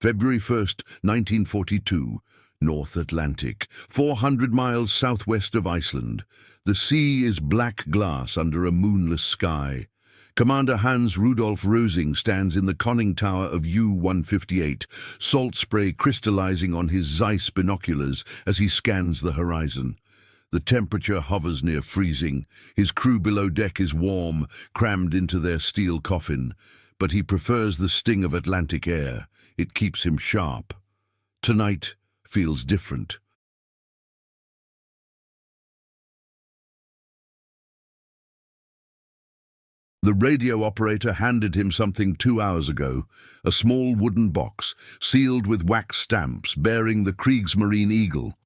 February 1st, 1942, North Atlantic, 400 miles southwest of Iceland. The sea is black glass under a moonless sky. Commander Hans Rudolf Rosing stands in the conning tower of U-158, salt spray crystallizing on his Zeiss binoculars as he scans the horizon. The temperature hovers near freezing. His crew below deck is warm, crammed into their steel coffin. But he prefers the sting of Atlantic air. It keeps him sharp. Tonight feels different. The radio operator handed him something 2 hours ago, a small wooden box, sealed with wax stamps bearing the Kriegsmarine eagle.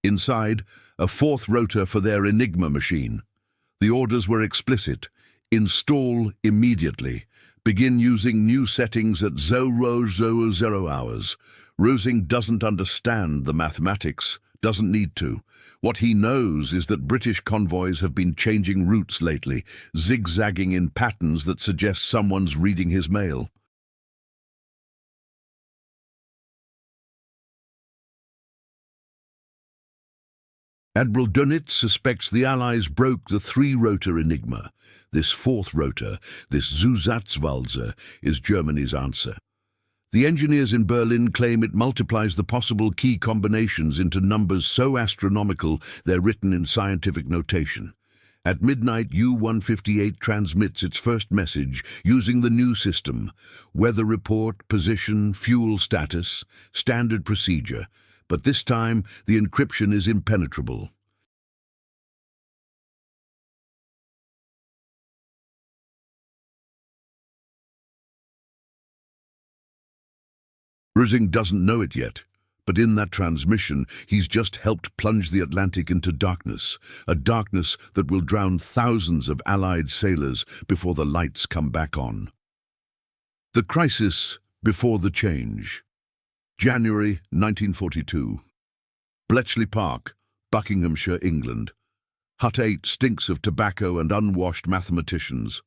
Inside, a fourth rotor for their Enigma machine. The orders were explicit. Install immediately. Begin using new settings at 000 hours. Rosing doesn't understand the mathematics, doesn't need to. What he knows is that British convoys have been changing routes lately, zigzagging in patterns that suggest someone's reading his mail. Admiral Dönitz suspects the Allies broke the three-rotor Enigma. This fourth rotor, this Zusatzwalzer, is Germany's answer. The engineers in Berlin claim it multiplies the possible key combinations into numbers so astronomical they're written in scientific notation. At midnight, U-158 transmits its first message using the new system. Weather report, position, fuel status, standard procedure. But this time, the encryption is impenetrable. Rosing doesn't know it yet, but in that transmission, he's just helped plunge the Atlantic into darkness, a darkness that will drown thousands of Allied sailors before the lights come back on. The crisis before the change. January 1942. Bletchley Park, Buckinghamshire, England. Hut 8 stinks of tobacco and unwashed mathematicians.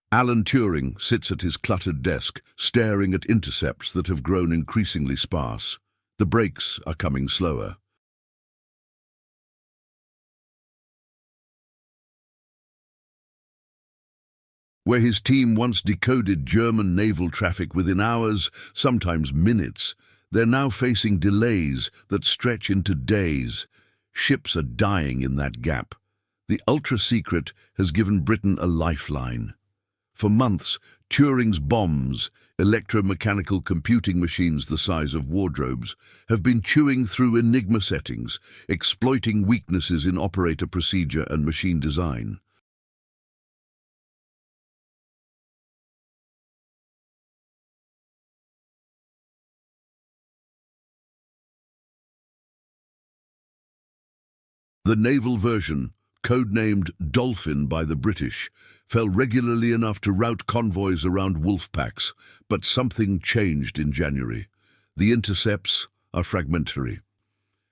Alan Turing sits at his cluttered desk, staring at intercepts that have grown increasingly sparse. The breaks are coming slower. Where his team once decoded German naval traffic within hours, sometimes minutes, they're now facing delays that stretch into days. Ships are dying in that gap. The ultra-secret has given Britain a lifeline. For months, Turing's bombs, electromechanical computing machines the size of wardrobes, have been chewing through Enigma settings, exploiting weaknesses in operator procedure and machine design. The naval version, codenamed Dolphin by the British, fell regularly enough to rout convoys around wolf packs, but something changed in January. The intercepts are fragmentary.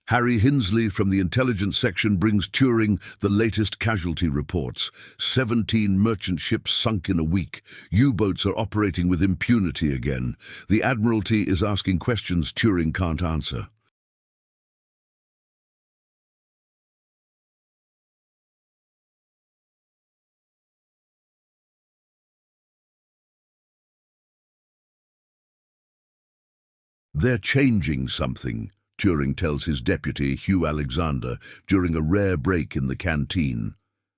Harry Hinsley from the intelligence section brings Turing the latest casualty reports. 17 merchant ships sunk in a week. U-boats are operating with impunity again. The Admiralty is asking questions Turing can't answer. They're changing something, Turing tells his deputy, Hugh Alexander, during a rare break in the canteen.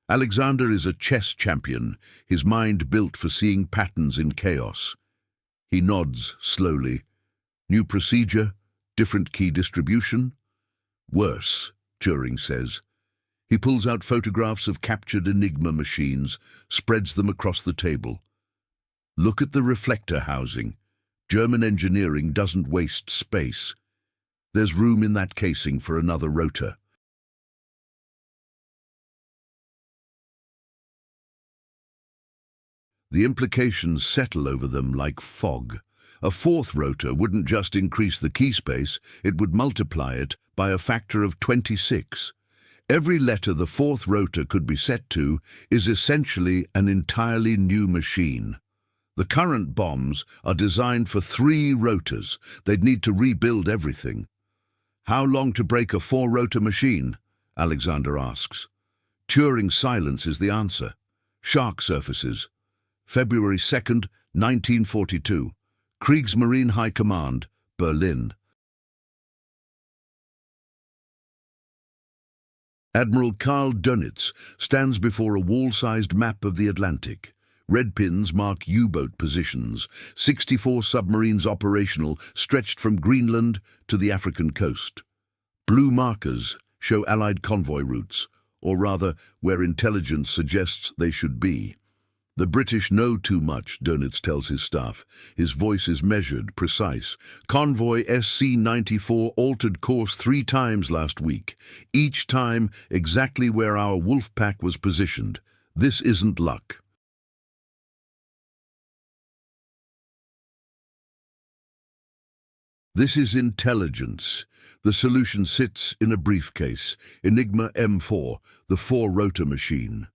Alexander is a chess champion, his mind built for seeing patterns in chaos. He nods slowly. New procedure? Different key distribution? Worse, Turing says. He pulls out photographs of captured Enigma machines, spreads them across the table. Look at the reflector housing. German engineering doesn't waste space. There's room in that casing for another rotor. The implications settle over them like fog. A fourth rotor wouldn't just increase the key space, it would multiply it by a factor of 26. Every letter the fourth rotor could be set to is essentially an entirely new machine. The current bombs are designed for 3 rotors. They'd need to rebuild everything. How long to break a 4-rotor machine? Alexander asks. Turing's silence is the answer. Shark surfaces. February 2nd, 1942. Kriegsmarine High Command, Berlin. Admiral Karl Dönitz stands before a wall-sized map of the Atlantic. Red pins mark U-boat positions, 64 submarines operational stretched from Greenland to the African coast. Blue markers show Allied convoy routes, or rather, where intelligence suggests they should be. The British know too much, Dönitz tells his staff. His voice is measured, precise. Convoy SC-94 altered course 3 times last week, each time exactly where our wolf pack was positioned. This isn't luck. This is intelligence. The solution sits in a briefcase, Enigma M4, the 4-rotor machine.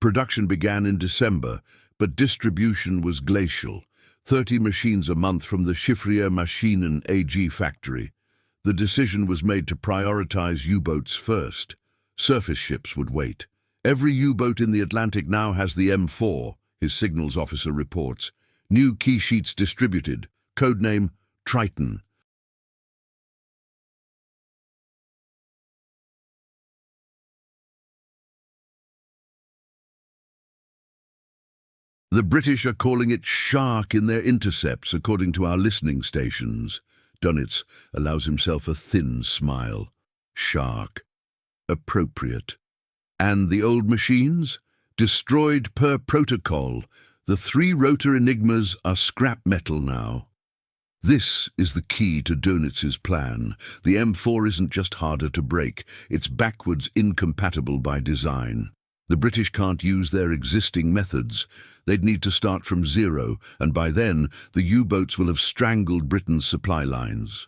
Production began in December, but distribution was glacial. 30 machines a month from the Chiffrier Maschinen AG factory. The decision was made to prioritize U-boats first. Surface ships would wait. Every U-boat in the Atlantic now has the M4, his signals officer reports. New key sheets distributed. Codename Triton. The British are calling it Shark in their intercepts, according to our listening stations. Dönitz allows himself a thin smile. Shark. Appropriate. And the old machines? Destroyed per protocol. The 3-rotor Enigmas are scrap metal now. This is the key to Dönitz's plan. The M4 isn't just harder to break, it's backwards incompatible by design. The British can't use their existing methods. They'd need to start from zero, and by then, the U-boats will have strangled Britain's supply lines.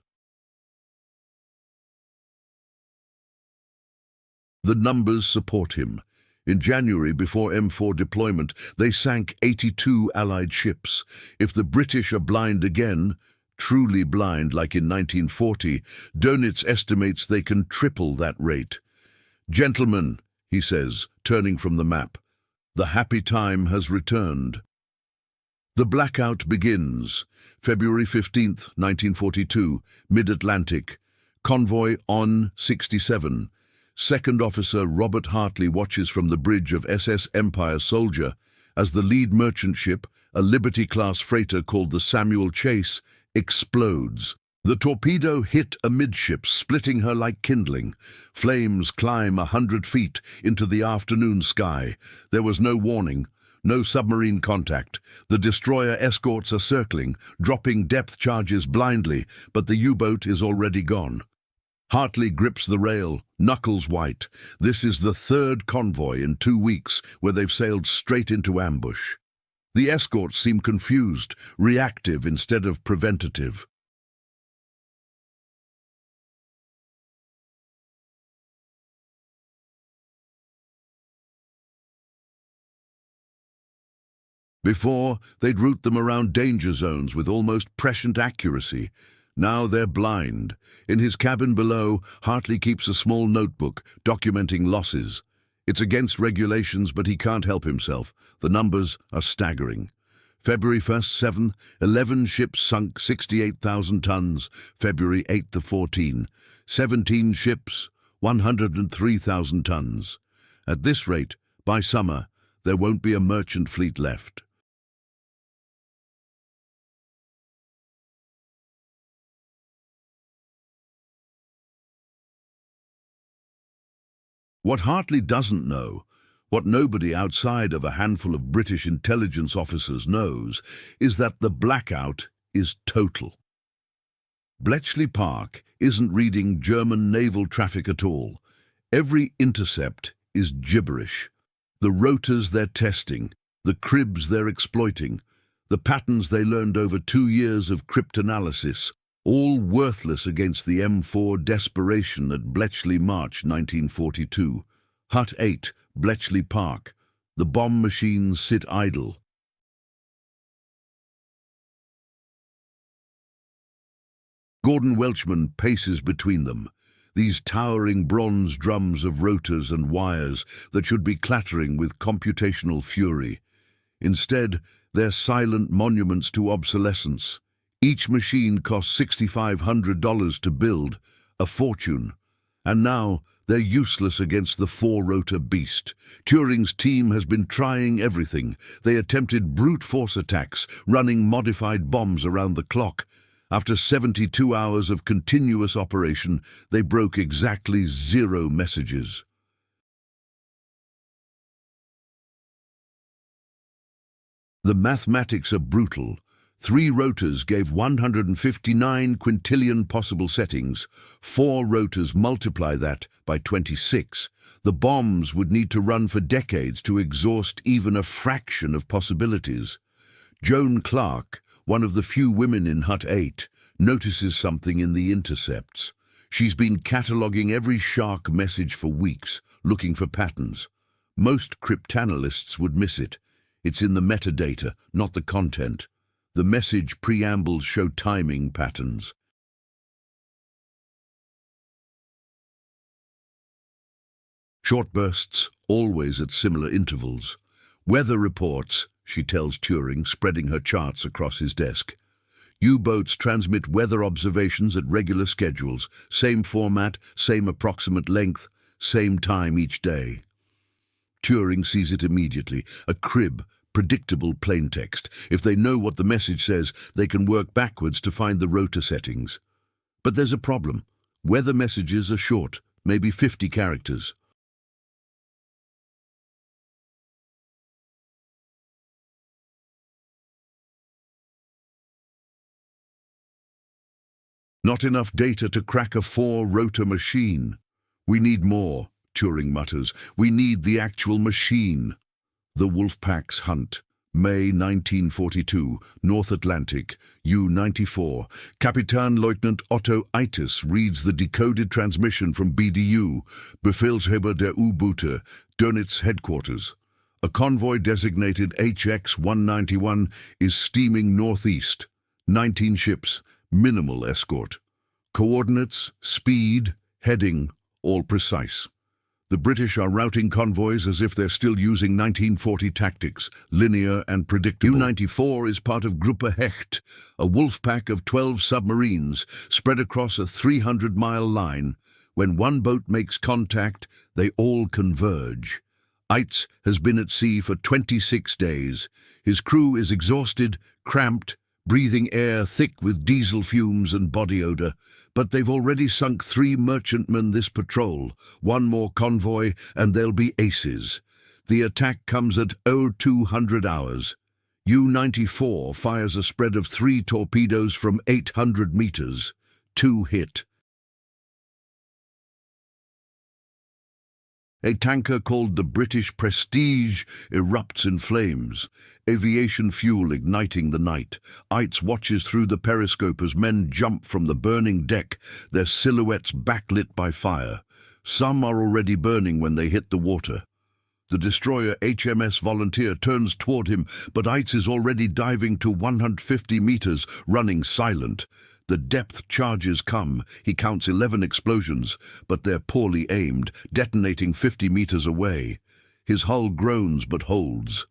The numbers support him. In January, before M4 deployment, they sank 82 Allied ships. If the British are blind again, truly blind like in 1940, Dönitz estimates they can triple that rate. Gentlemen, he says, turning from the map, the happy time has returned. The blackout begins. February 15th, 1942, mid-Atlantic. Convoy on 67. Second Officer Robert Hartley watches from the bridge of SS Empire Soldier as the lead merchant ship, a Liberty-class freighter called the Samuel Chase, explodes. The torpedo hit amidships, splitting her like kindling. Flames climb 100 feet into the afternoon sky. There was no warning, no submarine contact. The destroyer escorts are circling, dropping depth charges blindly, but the U-boat is already gone. Hartley grips the rail, knuckles white. This is the 3rd convoy in 2 weeks where they've sailed straight into ambush. The escorts seem confused, reactive instead of preventative. Before, they'd route them around danger zones with almost prescient accuracy. Now they're blind. In his cabin below, Hartley keeps a small notebook documenting losses. It's against regulations, but he can't help himself. The numbers are staggering. February 1st, 7, 11 ships sunk, 68,000 tons. February 8th to 14, 17 ships, 103,000 tons. At this rate, by summer, there won't be a merchant fleet left. What Hartley doesn't know, what nobody outside of a handful of British intelligence officers knows, is that the blackout is total. Bletchley Park isn't reading German naval traffic at all. Every intercept is gibberish. The rotors they're testing, the cribs they're exploiting, the patterns they learned over 2 years of cryptanalysis, all worthless against the M4 desperation at Bletchley March 1942. Hut 8, Bletchley Park. The bomb machines sit idle. Gordon Welchman paces between them, these towering bronze drums of rotors and wires that should be clattering with computational fury. Instead, they're silent monuments to obsolescence. Each machine cost $6,500 to build, a fortune. And now, they're useless against the four-rotor beast. Turing's team has been trying everything. They attempted brute force attacks, running modified bombs around the clock. After 72 hours of continuous operation, they broke exactly 0 messages. The mathematics are brutal. 3 rotors gave 159 quintillion possible settings. 4 rotors multiply that by 26. The bombs would need to run for decades to exhaust even a fraction of possibilities. Joan Clark, one of the few women in Hut 8, notices something in the intercepts. She's been cataloguing every shark message for weeks, looking for patterns. Most cryptanalysts would miss it. It's in the metadata, not the content. The message preambles show timing patterns. Short bursts, always at similar intervals. Weather reports, she tells Turing, spreading her charts across his desk. U-boats transmit weather observations at regular schedules, same format, same approximate length, same time each day. Turing sees it immediately, a crib, predictable plaintext. If they know what the message says, they can work backwards to find the rotor settings. But there's a problem. Weather messages are short, maybe 50 characters. Not enough data to crack a 4-rotor machine. We need more, Turing mutters. We need the actual machine. The Wolfpack's Hunt, May 1942, North Atlantic, U-94. Kapitan Leutnant Otto Itis reads the decoded transmission from BDU, Befehlshaber der U-Boote, Dönitz headquarters. A convoy designated HX-191 is steaming northeast. 19 ships, minimal escort. Coordinates, speed, heading, all precise. The British are routing convoys as if they're still using 1940 tactics, linear and predictable. U-94 is part of Gruppe Hecht, a wolf pack of 12 submarines spread across a 300-mile line. When one boat makes contact, they all converge. Eitz has been at sea for 26 days. His crew is exhausted, cramped, breathing air thick with diesel fumes and body odor. But they've already sunk 3 merchantmen this patrol, 1 more convoy, and they'll be aces. The attack comes at 0200 hours. U-94 fires a spread of 3 torpedoes from 800 meters. 2 hit. A tanker called the British Prestige erupts in flames, aviation fuel igniting the night. Eitz watches through the periscope as men jump from the burning deck, their silhouettes backlit by fire. Some are already burning when they hit the water. The destroyer HMS Volunteer turns toward him, but Eitz is already diving to 150 meters, running silent. The depth charges come. He counts 11 explosions, but they're poorly aimed, detonating 50 meters away. His hull groans but holds.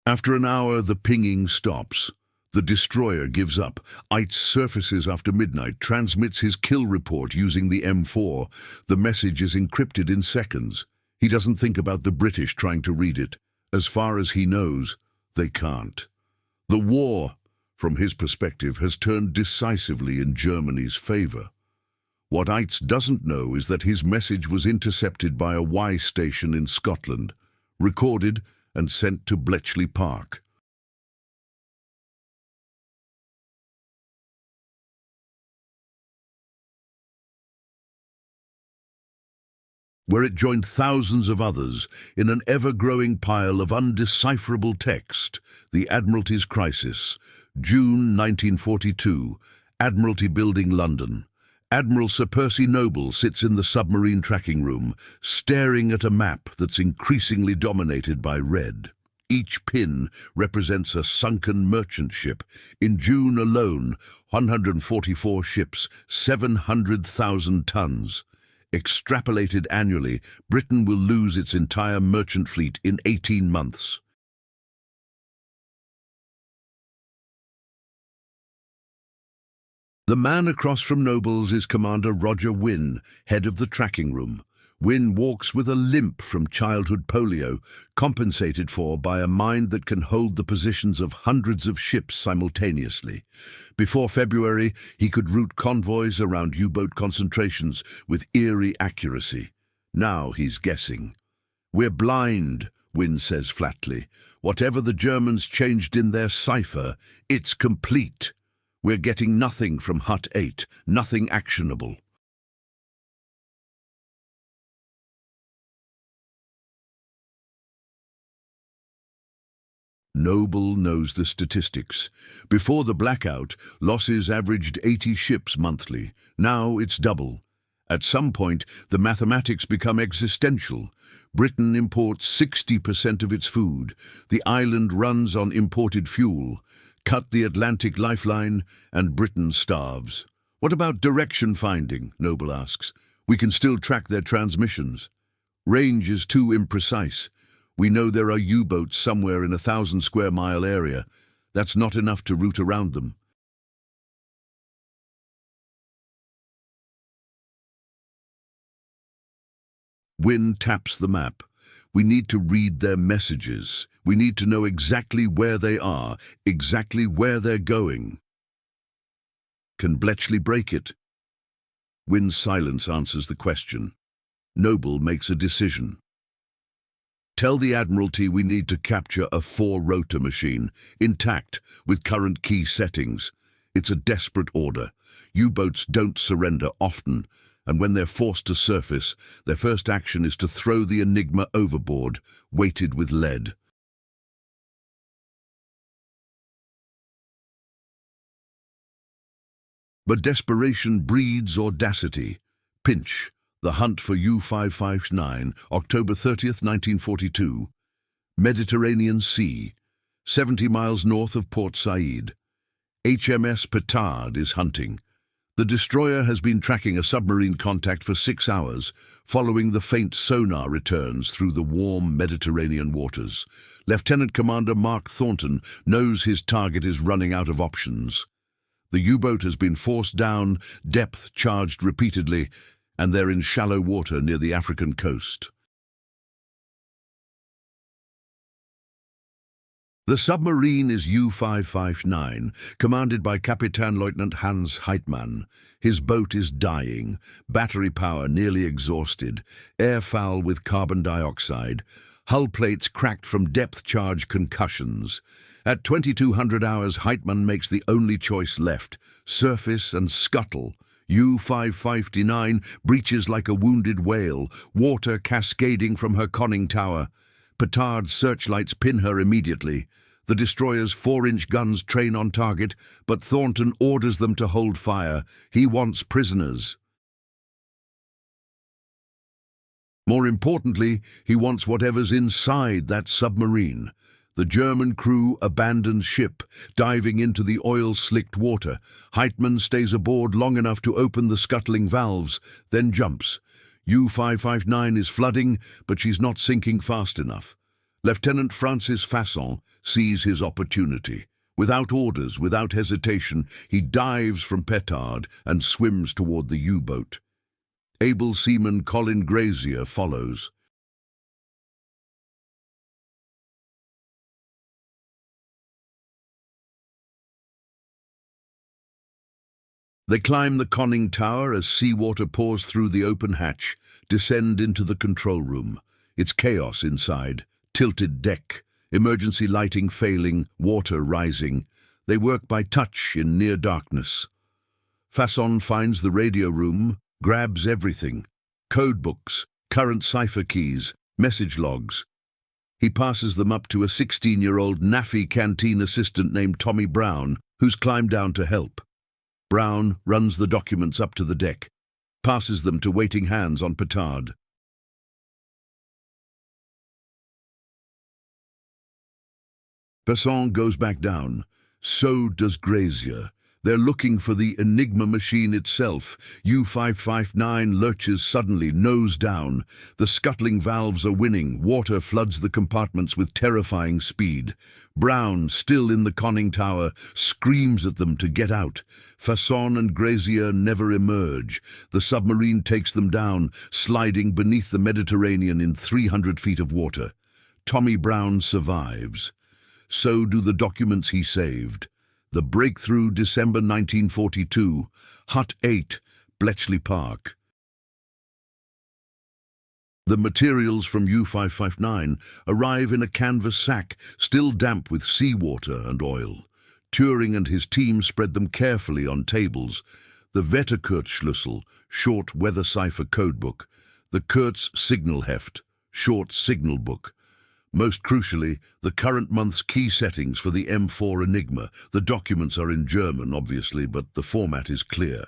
After an hour, the pinging stops. The destroyer gives up. Eitz surfaces after midnight, transmits his kill report using the M4. The message is encrypted in seconds. He doesn't think about the British trying to read it. As far as he knows, they can't. The war, from his perspective, has turned decisively in Germany's favor. What Eitz doesn't know is that his message was intercepted by a Y station in Scotland, recorded and sent to Bletchley Park. Where it joined thousands of others in an ever-growing pile of undecipherable text, the Admiralty's Crisis, June 1942, Admiralty Building, London. Admiral Sir Percy Noble sits in the submarine tracking room, staring at a map that's increasingly dominated by red. Each pin represents a sunken merchant ship. In June alone, 144 ships, 700,000 tons. Extrapolated annually, Britain will lose its entire merchant fleet in 18 months. The man across from Nobles is Commander Roger Wynne, head of the tracking room. Wynne walks with a limp from childhood polio, compensated for by a mind that can hold the positions of hundreds of ships simultaneously. Before February, he could route convoys around U-boat concentrations with eerie accuracy. Now he's guessing. "We're blind," Wynne says flatly. "Whatever the Germans changed in their cipher, it's complete. We're getting nothing from Hut 8, nothing actionable." Noble knows the statistics. Before the blackout, losses averaged 80 ships monthly. Now it's double. At some point, the mathematics become existential. Britain imports 60% of its food. The island runs on imported fuel. Cut the Atlantic lifeline, and Britain starves. "What about direction finding?" Noble asks. "We can still track their transmissions." "Range is too imprecise. We know there are U-boats somewhere in a 1,000-square-mile area. That's not enough to route around them." Wynne taps the map. "We need to read their messages. We need to know exactly where they are, exactly where they're going." Can Bletchley break it? Wynne's silence answers the question. Noble makes a decision. "Tell the Admiralty we need to capture a 4-rotor machine, intact, with current key settings. It's a desperate order. U-boats don't surrender often, and when they're forced to surface, their first action is to throw the Enigma overboard, weighted with lead." But desperation breeds audacity. Pinch, the hunt for U-559, October 30th, 1942. Mediterranean Sea, 70 miles north of Port Said. HMS Petard is hunting. The destroyer has been tracking a submarine contact for 6 hours, following the faint sonar returns through the warm Mediterranean waters. Lieutenant Commander Mark Thornton knows his target is running out of options. The U-boat has been forced down, depth charged repeatedly, and they're in shallow water near the African coast. The submarine is U-559, commanded by Captain Lieutenant Hans Heitmann. His boat is dying, battery power nearly exhausted, air foul with carbon dioxide, hull plates cracked from depth-charge concussions. At 2200 hours, Heitmann makes the only choice left: surface and scuttle. U-559 breaches like a wounded whale, water cascading from her conning tower. Petard's searchlights pin her immediately. The destroyer's 4-inch guns train on target, but Thornton orders them to hold fire. He wants prisoners. More importantly, he wants whatever's inside that submarine. The German crew abandons ship, diving into the oil-slicked water. Heitmann stays aboard long enough to open the scuttling valves, then jumps. U-559 is flooding, but she's not sinking fast enough. Lieutenant Francis Fasson sees his opportunity. Without orders, without hesitation, he dives from Petard and swims toward the U-boat. Able seaman Colin Grazier follows. They climb the conning tower as seawater pours through the open hatch, descend into the control room. It's chaos inside. Tilted deck, emergency lighting failing, water rising. They work by touch in near darkness. Fasson finds the radio room, grabs everything. Codebooks, current cipher keys, message logs. He passes them up to a 16-year-old NAFI canteen assistant named Tommy Brown, who's climbed down to help. Brown runs the documents up to the deck, passes them to waiting hands on Petard. Fasson goes back down. So does Grazier. They're looking for the Enigma machine itself. U-559 lurches suddenly, nose down. The scuttling valves are winning. Water floods the compartments with terrifying speed. Brown, still in the conning tower, screams at them to get out. Fasson and Grazier never emerge. The submarine takes them down, sliding beneath the Mediterranean in 300 feet of water. Tommy Brown survives. So do the documents he saved. The Breakthrough, December 1942, Hut 8, Bletchley Park. The materials from U-559 arrive in a canvas sack, still damp with seawater and oil. Turing and his team spread them carefully on tables. The Wetterkurzschlüssel, short weather cipher codebook. The Kurz signal heft, short signal book. Most crucially, the current month's key settings for the M4 Enigma. The documents are in German, obviously, but the format is clear.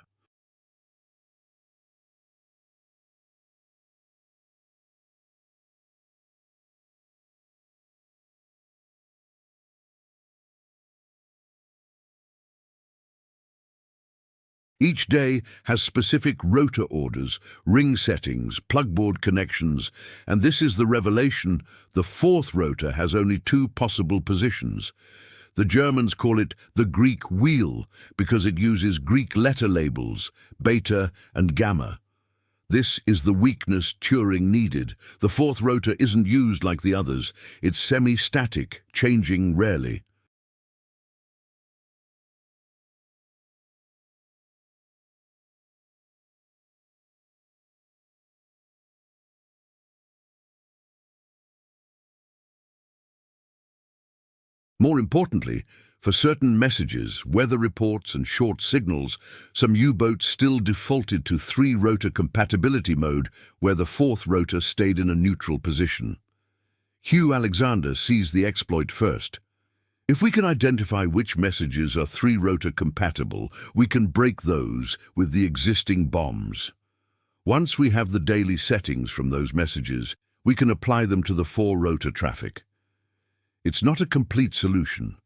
Each day has specific rotor orders, ring settings, plugboard connections, and this is the revelation: the fourth rotor has only two possible positions. The Germans call it the Greek wheel because it uses Greek letter labels, beta and gamma. This is the weakness Turing needed. The fourth rotor isn't used like the others. It's semi-static, changing rarely. More importantly, for certain messages, weather reports and short signals, some U-boats still defaulted to three-rotor compatibility mode where the fourth rotor stayed in a neutral position. Hugh Alexander sees the exploit first. If we can identify which messages are three-rotor compatible, we can break those with the existing bombs. Once we have the daily settings from those messages, we can apply them to the four-rotor traffic. It's not a complete solution.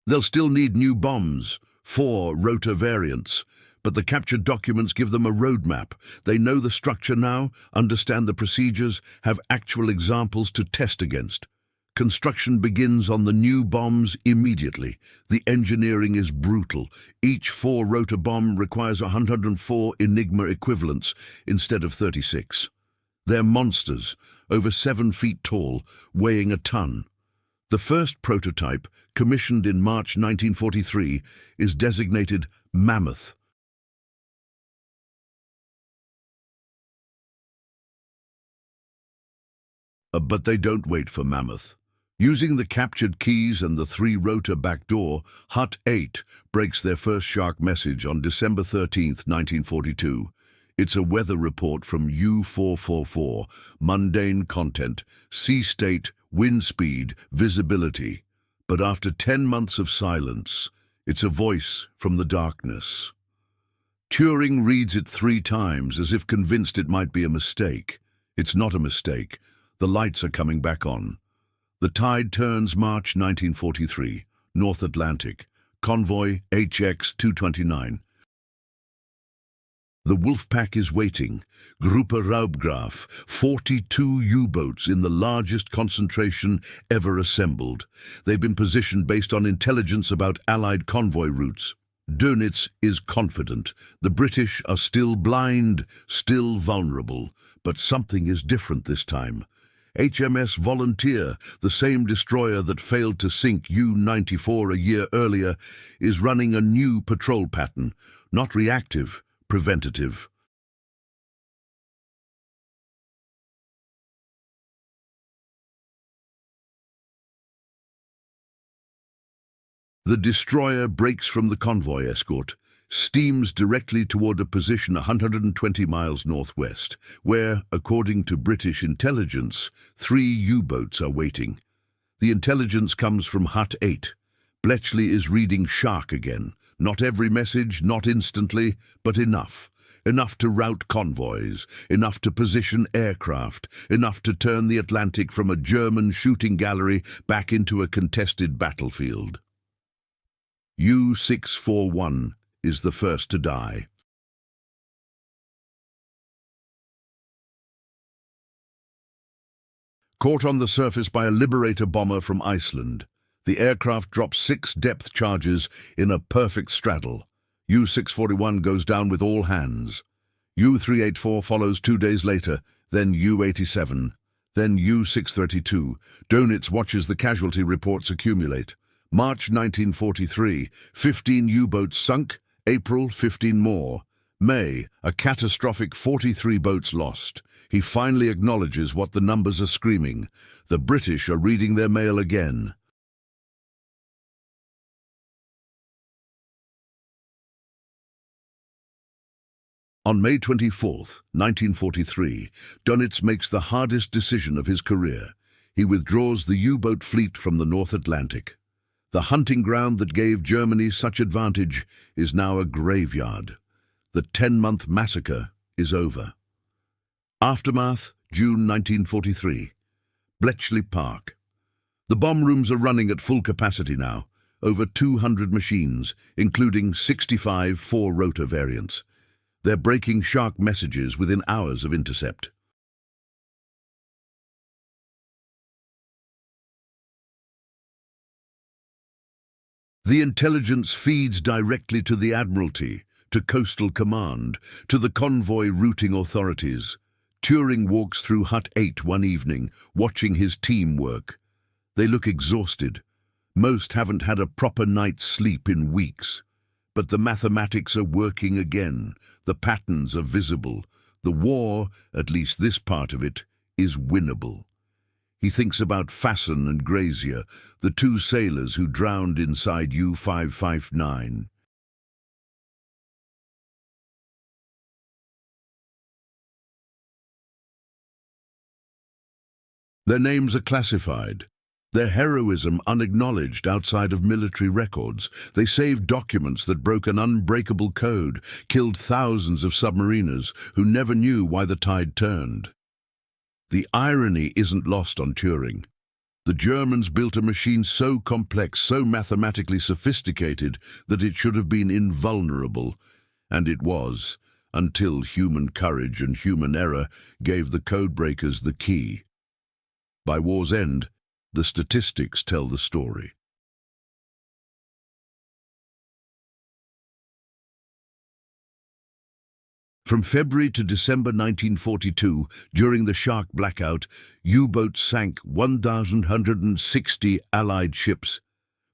They'll still need new bombs, 4 rotor variants, but the captured documents give them a roadmap. They know the structure now, understand the procedures, have actual examples to test against. Construction begins on the new bombs immediately. The engineering is brutal. Each 4-rotor bomb requires 104 Enigma equivalents instead of 36. They're monsters, over 7 feet tall, weighing a ton. The first prototype, commissioned in March 1943, is designated Mammoth. But they don't wait for Mammoth. Using the captured keys and the 3-rotor backdoor, Hut 8 breaks their first shark message on December 13, 1942. It's a weather report from U-444, mundane content, sea state, wind speed, visibility. But after 10 months of silence, it's a voice from the darkness. Turing reads it 3 times as if convinced it might be a mistake. It's not a mistake. The lights are coming back on. The tide turns March 1943, North Atlantic, convoy HX-229. The Wolfpack is waiting. Gruppe Raubgraf, 42 U-boats in the largest concentration ever assembled. They've been positioned based on intelligence about Allied convoy routes. Dönitz is confident. The British are still blind, still vulnerable. But something is different this time. HMS Volunteer, the same destroyer that failed to sink U-94 a year earlier, is running a new patrol pattern, not reactive, preventative. The destroyer breaks from the convoy escort, steams directly toward a position 120 miles northwest, where, according to British intelligence, 3 U-boats are waiting. The intelligence comes from Hut 8. Bletchley is reading shark again. Not every message, not instantly, but enough. enough to route convoys, enough to position aircraft, enough to turn the Atlantic from a German shooting gallery back into a contested battlefield. U-641 is the first to die. Caught on the surface by a Liberator bomber from Iceland, the aircraft drops 6 depth charges in a perfect straddle. U-641 goes down with all hands. U-384 follows 2 days later, then U-87, then U-632. Dönitz watches the casualty reports accumulate. March 1943, 15 U-boats sunk. April, 15 more. May, a catastrophic 43 boats lost. He finally acknowledges what the numbers are screaming. The British are reading their mail again. On May 24, 1943, Dönitz makes the hardest decision of his career. He withdraws the U-boat fleet from the North Atlantic. The hunting ground that gave Germany such advantage is now a graveyard. The 10-month massacre is over. Aftermath, June 1943. Bletchley Park. The bomb rooms are running at full capacity now, over 200 machines, including 65 4-rotor variants. They're breaking shark messages within hours of intercept. The intelligence feeds directly to the Admiralty, to Coastal Command, to the convoy routing authorities. Turing walks through Hut 8 one evening, watching his team work. They look exhausted. Most haven't had a proper night's sleep in weeks. But the mathematics are working again. The patterns are visible. The war, at least this part of it, is winnable. He thinks about Fasson and Grazier, the 2 sailors who drowned inside U-559. Their names are classified. Their heroism unacknowledged outside of military records. They saved documents that broke an unbreakable code, killed thousands of submariners who never knew why the tide turned. The irony isn't lost on Turing. The Germans built a machine so complex, so mathematically sophisticated, that it should have been invulnerable. And it was, until human courage and human error gave the codebreakers the key. By war's end, the statistics tell the story. From February to December 1942, during the Shark blackout, U-boats sank 1,160 Allied ships.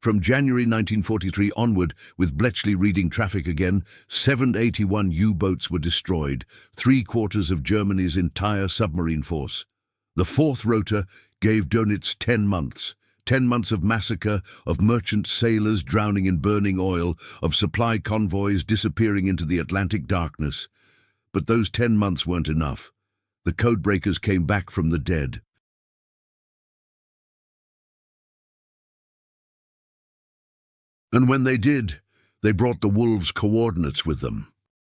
From January 1943 onward, with Bletchley reading traffic again, 781 U-boats were destroyed, 3/4 of Germany's entire submarine force. The 4th rotor gave Dönitz 10 months. 10 months of massacre, of merchant sailors drowning in burning oil, of supply convoys disappearing into the Atlantic darkness. But those 10 months weren't enough. The codebreakers came back from the dead. And when they did, they brought the wolves' coordinates with them.